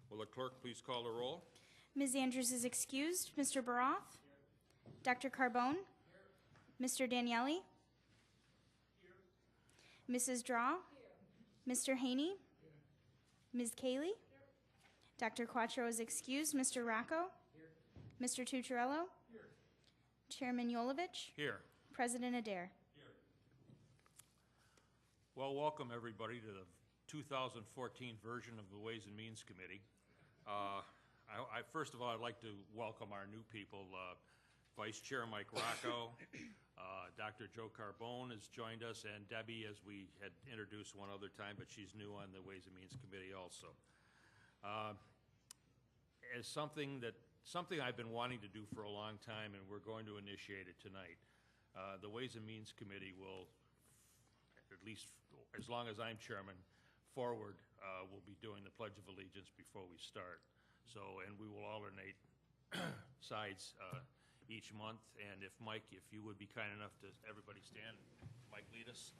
Will the clerk please call the roll? Ms. Andrews is excused. Mr. Baroff? Dr. Carbone? Mr. Daniele? Mrs. Draw? Mr. Haney? Ms. Cayley? Dr. Quattro is excused. Mr. Rocco? Mr. Tucciarello? Chairman Yolovich? Here. President Adair? Well, welcome everybody to the 2014 version of the Ways and Means Committee. First of all, I'd like to welcome our new people. Vice Chair Mike Rocco, Dr. Joe Carbone has joined us, and Debbie, as we had introduced one other time, but she's new on the Ways and Means Committee also. As something I've been wanting to do for a long time, and we're going to initiate it tonight. The Ways and Means Committee will, at least as long as I'm chairman, forward, we'll be doing the Pledge of Allegiance before we start. So, and we will alternate sides each month. And if Mike, if you would be kind enough to everybody stand, Mike, lead us.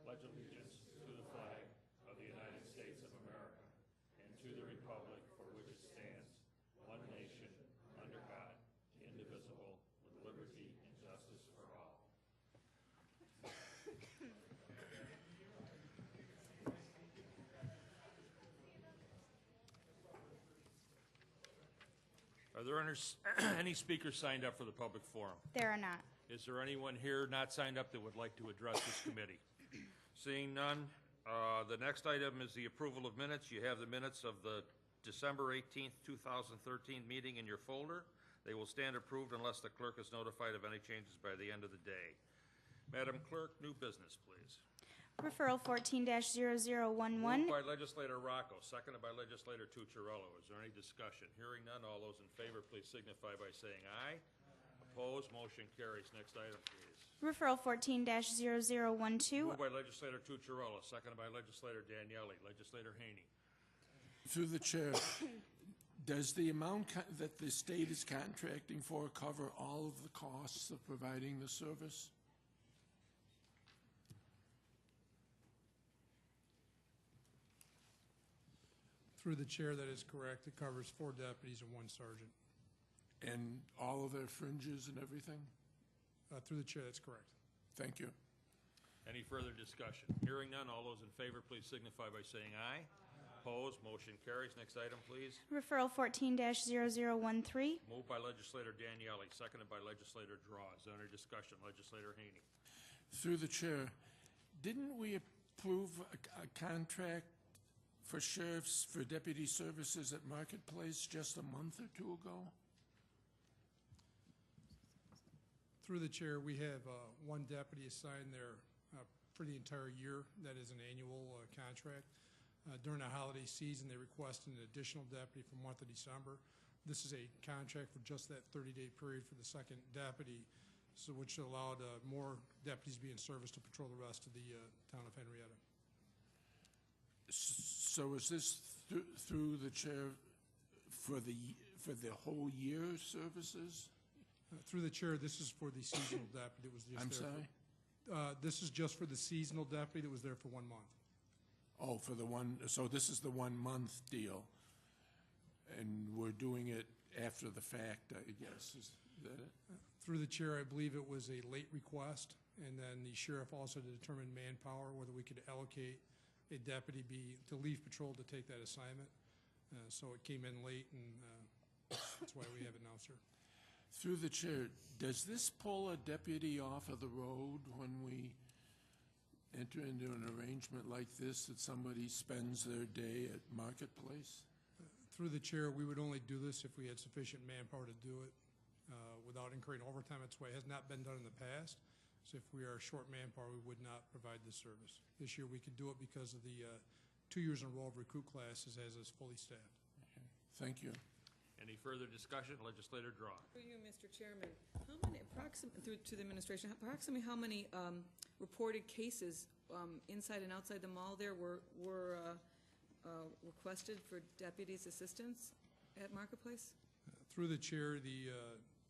Pledge allegiance to the flag of the United States of America and to the republic for which it stands, one nation, under God, indivisible, with liberty and justice for all. Are there any speakers signed up for the public forum? There are not. Is there anyone here not signed up that would like to address this committee? Seeing none, the next item is the approval of minutes. You have the minutes of the December 18th, 2013 meeting in your folder. They will stand approved unless the clerk is notified of any changes by the end of the day. Madam Clerk, new business, please. Referral 14-0011. Moved by Legislator Rocco, seconded by Legislator Tucciarello. Is there any discussion? Hearing none, all those in favor, please signify by saying aye. Opposed, motion carries. Next item, please. Referral 14-0012. Moved by Legislator Tucciarello, seconded by Legislator Daniele. Legislator Haney. Through the chair, does the amount that the state is contracting for cover all of the costs of providing the service? Through the chair, that is correct. It covers 4 deputies and 1 sergeant. And all of their fringes and everything? Through the chair, that's correct. Thank you. Any further discussion? Hearing none, all those in favor, please signify by saying aye. Opposed, motion carries. Next item, please. Referral 14-0013. Moved by Legislator Daniele, seconded by Legislator Draw. Is there any discussion? Legislator Haney. Through the chair, didn't we approve a contract for sheriffs for deputy services at Marketplace just a month or 2 ago? Through the chair, we have 1 deputy assigned there for the entire year. That is an annual contract. During the holiday season, they requested an additional deputy for the month of December. This is a contract for just that 30-day period for the second deputy, so which allowed more deputies to be in service to patrol the rest of the town of Henrietta. So is this through the chair for the whole year services? Through the chair, this is for the seasonal deputy that was just I'm there. sorry? This is just for the seasonal deputy that was there for 1 month. Oh, for the one, so this is the 1 month deal. And we're doing it after the fact, I guess. Is that it? Through the chair, I believe it was a late request, and then the sheriff also determined manpower, whether we could allocate a deputy to leave patrol to take that assignment. So it came in late, and that's why we have it now, sir. Through the chair, does this pull a deputy off of the road when we enter into an arrangement like this, that somebody spends their day at Marketplace? Through the chair, we would only do this if we had sufficient manpower to do it without incurring overtime. That's why it has not been done in the past. So if we are short manpower, we would not provide this service. This year we could do it because of the 2 years in a row of recruit classes as is fully staffed. Okay. Thank you. Any further discussion? Legislator Draw. For you, Mr. Chairman, how many, through to the administration, approximately how many reported cases inside and outside the mall there were requested for deputies' assistance at Marketplace? Through the chair, the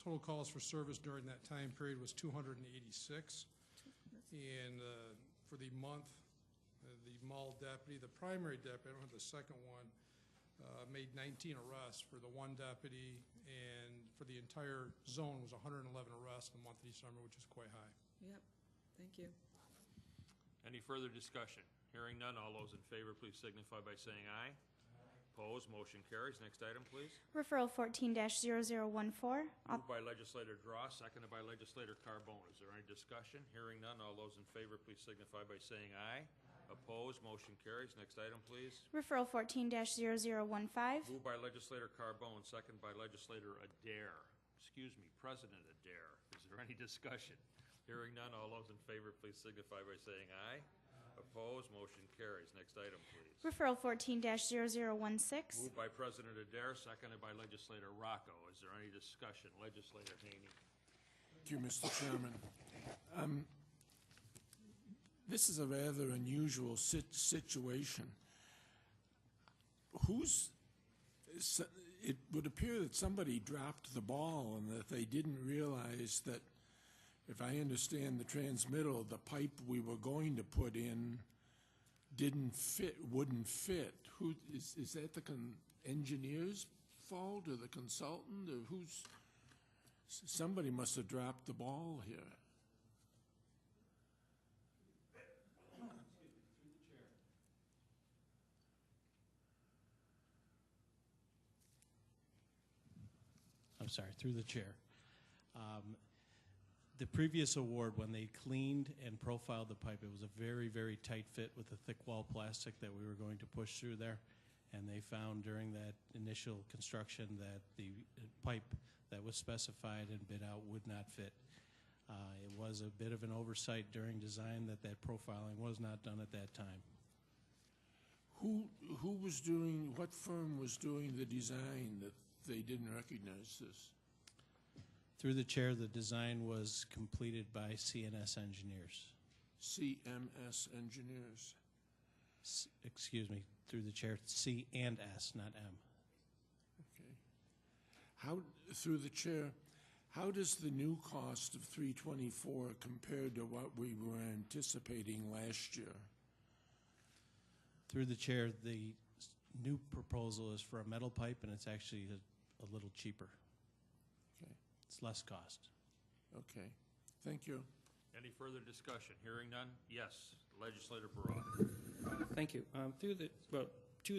total calls for service during that time period was 286. And for the month The mall deputy, the primary deputy, I don't have the second one, made 19 arrests for the one deputy, and for the entire zone was 111 arrests in the month of December, which is quite high. Yep, thank you. Any further discussion? Hearing none, all those in favor, please signify by saying aye. Opposed, motion carries. Next item, please. Referral 14-0014. Moved by legislator Draw, seconded by legislator Carbone. Is there any discussion? Hearing none, all those in favor, please signify by saying aye. Opposed, motion carries. Next item, please. Referral 14-0015. Moved by legislator Carbone, seconded by legislator Adair. Excuse me, President Adair. Is there any discussion? Hearing none, all those in favor, please signify by saying aye. Opposed, motion carries. Next item, please. Referral 14-0016. Moved by President Adair, seconded by legislator Rocco. Is there any discussion? Legislator Haney. Thank you, Mr. Chairman. This is a rather unusual situation. It would appear that somebody dropped the ball and that they didn't realize that, if I understand the transmittal, the pipe we were going to put in wouldn't fit. Is that the engineer's fault or the consultant, or somebody must have dropped the ball here. I'm sorry, through the chair. The previous award, when they cleaned and profiled the pipe, it was a very, very tight fit with the thick wall plastic that we were going to push through there. And they found during that initial construction that the pipe that was specified and bid out would not fit. It was a bit of an oversight during design that profiling was not done at that time. What firm was doing the design that they didn't recognize this? Through the chair, the design was completed by CNS engineers. CMS engineers. Excuse me, through the chair, C and S, not M. Okay. Through the chair, how does the new cost of $324 compare to what we were anticipating last year? Through the chair, the new proposal is for a metal pipe, and it's actually a little cheaper. Okay. It's less cost. Okay. Thank you. Any further discussion? Hearing none? Yes. Legislator Baroff. Thank you. To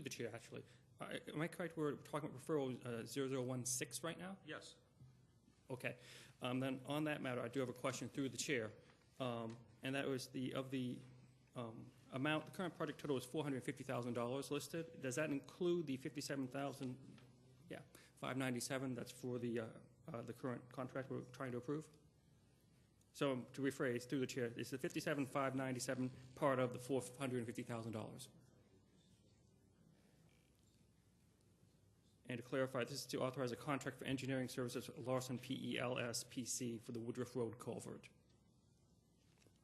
the chair, actually. Am I correct? We're talking about referral 0016 right now? Yes. Okay. Then on that matter, I do have a question through the chair, and that was the amount. The current project total is $450,000 listed. Does that include the $57,000? Yeah, $597. That's for the current contract we're trying to approve. So to rephrase through the chair, is the $57,597 part of the $450,000? And to clarify, this is to authorize a contract for engineering services with Larson PELS PC for the Woodruff Road culvert.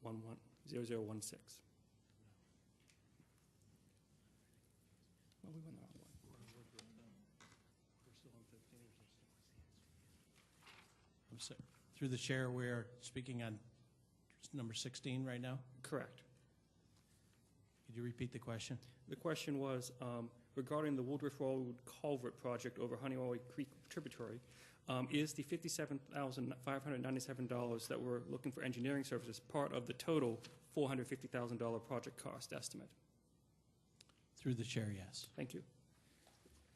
0016. Well, we went the wrong one. I'm sorry. Through the chair, we're speaking on number 16 right now. Correct. Could you repeat the question? The question was regarding the Woodruff Road culvert project over Honeywell Creek tributary. Is the $57,597 that we're looking for engineering services part of the total $450,000 project cost estimate? Through the chair, yes. Thank you.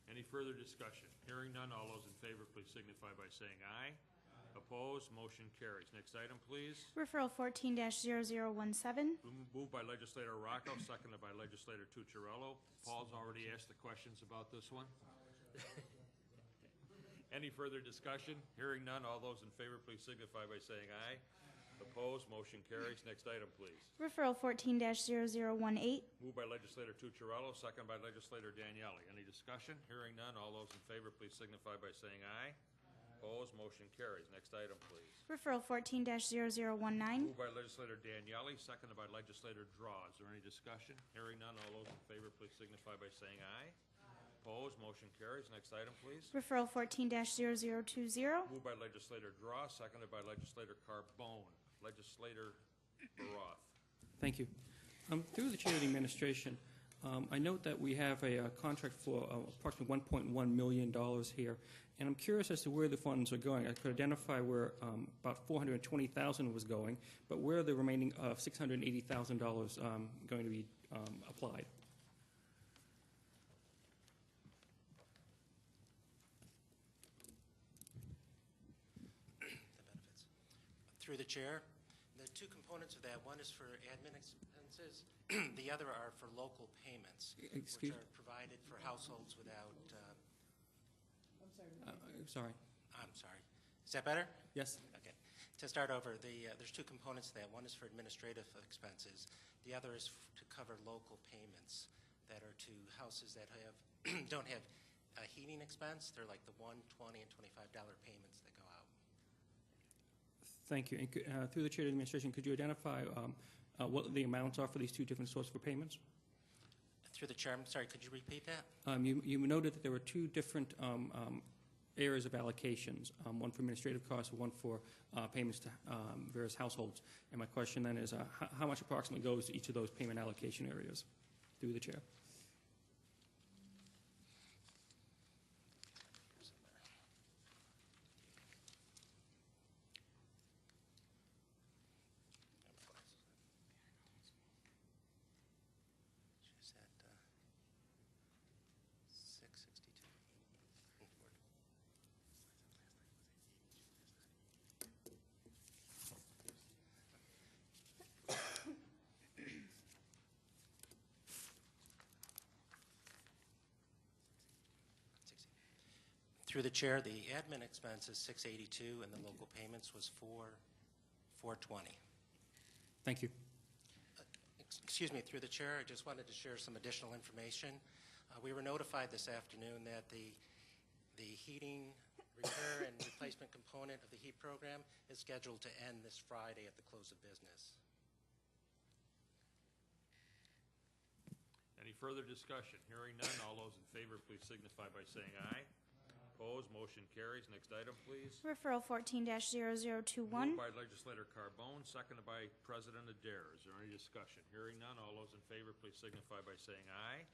Any further discussion? Hearing none, all those in favor, please signify by saying aye. Opposed, motion carries. Next item, please. Referral 14-0017. Moved by legislator Rocco, seconded by legislator Tucciarello. Paul's already asked the questions about this one. Any further discussion? Hearing none, all those in favor, please signify by saying aye. Opposed, motion carries. Next item, please. Referral 14-0018. Moved by legislator Tucciarello, seconded by legislator Daniele. Any discussion? Hearing none, all those in favor, please signify by saying aye. Opposed, motion carries. Next item, please. Referral 14-0019. Moved by legislator Daniele, seconded by legislator Draw. Is there any discussion? Hearing none, all those in favor, please signify by saying aye. Opposed, motion carries. Next item, please. Referral 14-0020. Moved by legislator Draw, seconded by legislator Carbone. Legislator Baroff. Thank you. Through the chair of the administration, I note that we have a contract for approximately $1.1 million here, and I'm curious as to where the funds are going. I could identify where about $420,000 was going, but where are the remaining $680,000 going to be applied? Through the chair, the two components of that, one is for admin expenses, the other are for local payments, Excuse- which are provided for households without, Sorry. I'm sorry. Is that better? Yes. Okay. To start over, there's two components to that. One is for administrative expenses. The other is to cover local payments that are to houses that have don't have a heating expense. They're like the $1, $20, and $25 payments that go out. Thank you. And through the chair of the administration, could you identify what the amounts are for these two different sources for payments? Through the chair, I'm sorry, could you repeat that? You noted that there were two different areas of allocations, one for administrative costs, one for payments to various households. And my question then is, how much approximately goes to each of those payment allocation areas? Through the chair. She's at 662. Through the chair, the admin expense is 682, and the local payments was 420. Thank you. Excuse me, through the chair, I just wanted to share some additional information. We were notified this afternoon that the heating repair and replacement component of the heat program is scheduled to end this Friday at the close of business. Any further discussion? Hearing none, all those in favor, please signify by saying aye. Opposed, motion carries. Next item, please. Referral 14-0021. Moved by legislator Carbone, seconded by President Adair. Is there any discussion? Hearing none, all those in favor, please signify by saying aye.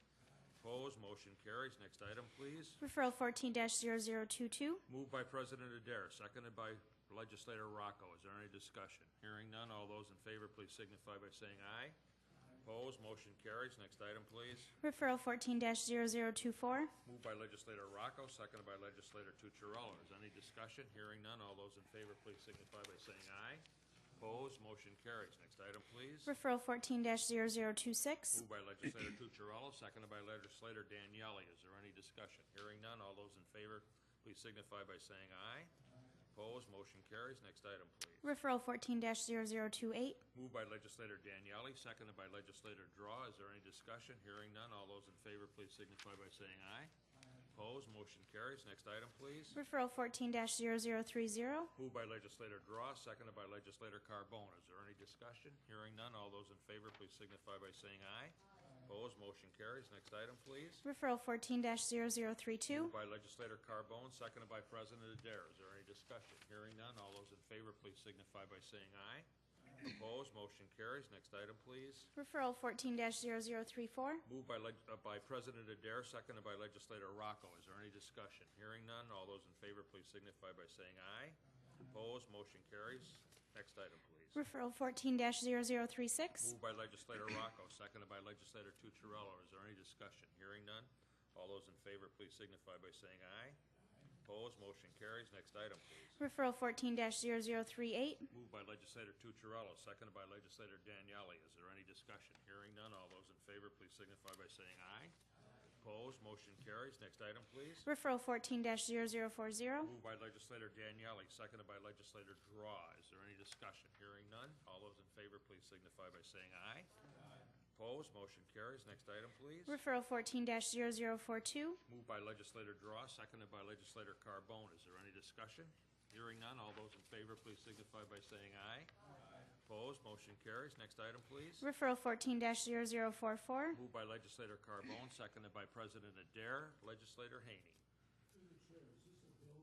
Opposed, motion carries. Next item, please. Referral 14-0022. Moved by President Adair, seconded by legislator Rocco. Is there any discussion? Hearing none, all those in favor, please signify by saying aye. Opposed, motion carries. Next item, please. Referral 14-0024. Moved by legislator Rocco, seconded by legislator Tucciarello. Is there any discussion? Hearing none, all those in favor, please signify by saying aye. Opposed, motion carries. Next item, please. Referral 14-0026. Moved by legislator Tucciarello, seconded by legislator Daniele. Is there any discussion? Hearing none, all those in favor, please signify by saying aye. Opposed, motion carries. Next item, please. Referral 14-0028. Moved by legislator Daniele, seconded by legislator Draw. Is there any discussion? Hearing none, all those in favor, please signify by saying aye. Opposed, motion carries. Next item, please. Referral 14-0030. Moved by legislator Draw, seconded by legislator Carbone. Is there any discussion? Hearing none, all those in favor, please signify by saying aye. Opposed, motion carries. Next item, please. Referral 14-0032. Moved by legislator Carbone, seconded by President Adair. Is there any discussion? Hearing none, all those in favor, please signify by saying aye. Opposed, motion carries. Next item, please. Referral 14-0034. Moved by President Adair, seconded by legislator Rocco. Is there any discussion? Hearing none, all those in favor, please signify by saying aye. Opposed, motion carries. Next item, please. Referral 14-0036. Moved by legislator Rocco, seconded by legislator Tucciarello. Is there any discussion? Hearing none, all those in favor, please signify by saying aye. Opposed, motion carries. Next item, please. Referral 14-0038. Moved by legislator Tucciarello, seconded by legislator Daniele. Is there any discussion? Hearing none, all those in favor, please signify by saying aye. Opposed, motion carries. Next item, please. Referral 14-0040. Moved by legislator Daniele, seconded by legislator Draw. Is there any discussion? Hearing none, all those in favor, please signify by saying aye. Opposed, motion carries. Next item, please. Referral 14-0042. Moved by legislator Draw, seconded by legislator Carbone. Is there any discussion? Hearing none, all those in favor, please signify by saying aye. Opposed, motion carries. Next item, please. Referral 14-0044. Moved by legislator Carbone, seconded by President Adair. Legislator Haney.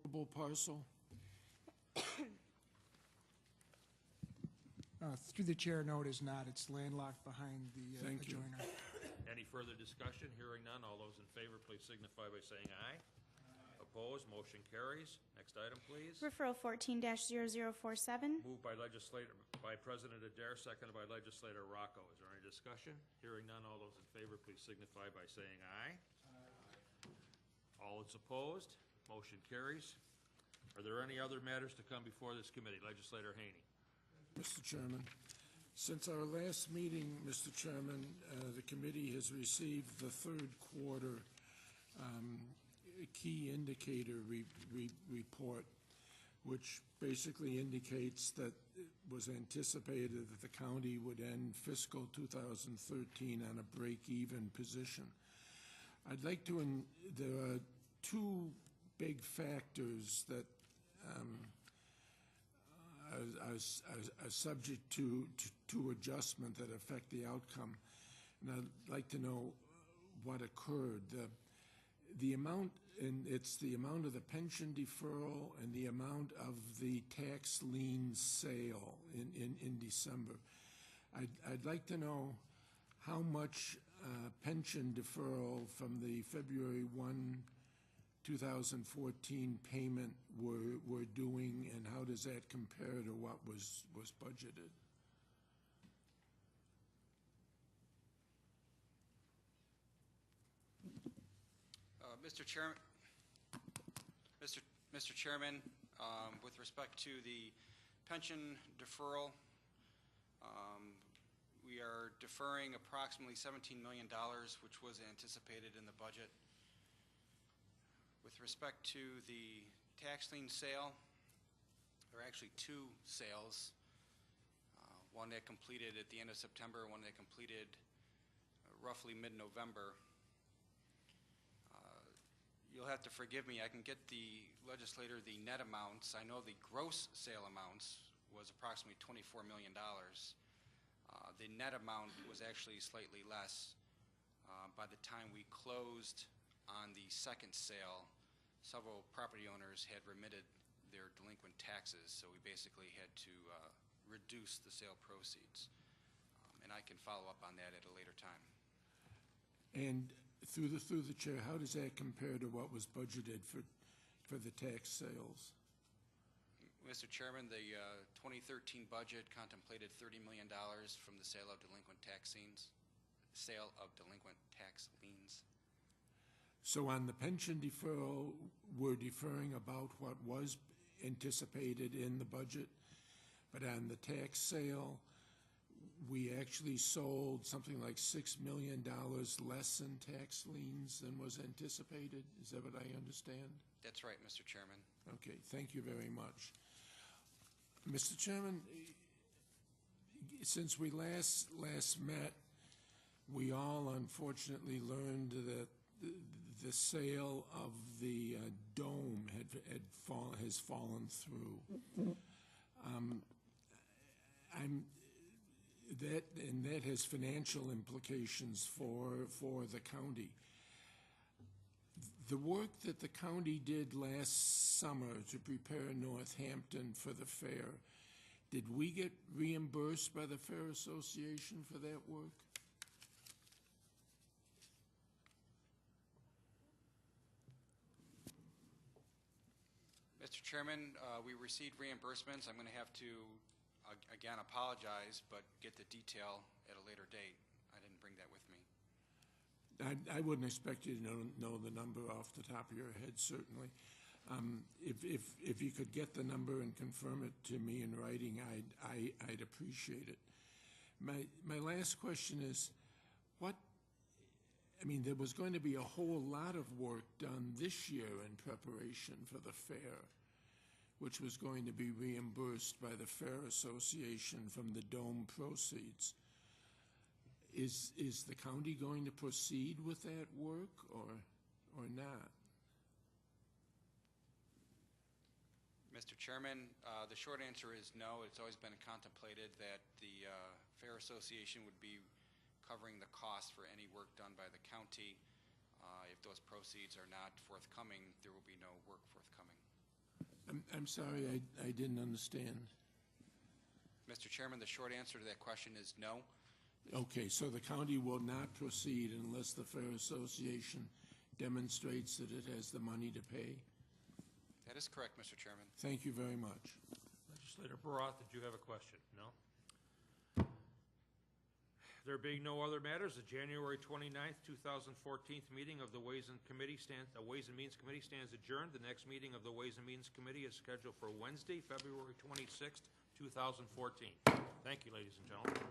Buildable parcel? Through the chair, no, it is not. It's landlocked behind the further discussion? Hearing none, all those in favor, please signify by saying aye. Opposed, motion carries. Next item, please. Referral 14-0047. Moved by President Adair, seconded by Legislator Rocco. Is there any discussion? Hearing none, all those in favor, please signify by saying aye. All those opposed, motion carries. Are there any other matters to come before this committee? Legislator Haney. Mr. Chairman, since our last meeting, Mr. Chairman, the committee has received the third quarter key indicator report, which basically indicates that it was anticipated that the county would end fiscal 2013 on a break-even position. I'd like to, there are two big factors that are subject to adjustment that affect the outcome, and I'd like to know what occurred. The amount, and it's the amount of the pension deferral and the amount of the tax lien sale in December. I'd like to know how much pension deferral from the February 1, 2014 payment we're doing, and how does that compare to what was budgeted? Mr. Chairman, with respect to the pension deferral, we are deferring approximately $17 million, which was anticipated in the budget. With respect to the tax lien sale, there are actually two sales, one that completed at the end of September, one that completed roughly mid-November. You'll have to forgive me. I can get the legislator the net amounts. I know the gross sale amounts was approximately $24 million. The net amount was actually slightly less. By the time we closed on the second sale, several property owners had remitted their delinquent taxes, so we basically had to reduce the sale proceeds. And I can follow up on that at a later time. And through the chair, how does that compare to what was budgeted for the tax sales? Mr. Chairman, the 2013 budget contemplated $30 million from the sale of delinquent tax liens. So on the pension deferral, we're deferring about what was anticipated in the budget, but on the tax sale, we actually sold something like $6 million less in tax liens than was anticipated. Is that what I understand? That's right, Mr. Chairman. Okay, thank you very much. Mr. Chairman, since we last met, we all unfortunately learned that the sale of the dome has fallen through. That has financial implications for the county. The work that the county did last summer to prepare Northampton for the fair, did we get reimbursed by the Fair Association for that work? Mr. Chairman, we received reimbursements. I'm going to have to again apologize, but get the detail at a later date. I didn't bring that with me. I wouldn't expect you to know the number off the top of your head, certainly. If you could get the number and confirm it to me in writing, I'd appreciate it. My last question is, there was going to be a whole lot of work done this year in preparation for the fair, which was going to be reimbursed by the Fair Association from the dome proceeds. Is the county going to proceed with that work or not? Mr. Chairman, the short answer is no. It's always been contemplated that the Fair Association would be covering the cost for any work done by the county. If those proceeds are not forthcoming, there will be no work forthcoming. I'm sorry, I didn't understand. Mr. Chairman, the short answer to that question is no. Okay, so the county will not proceed unless the Fair Association demonstrates that it has the money to pay? That is correct, Mr. Chairman. Thank you very much. Legislator Baroth, did you have a question? No? There being no other matters, the January 29th, 2014 meeting of the Ways and Means Committee stands adjourned. The next meeting of the Ways and Means Committee is scheduled for Wednesday, February 26th, 2014. Thank you, ladies and gentlemen.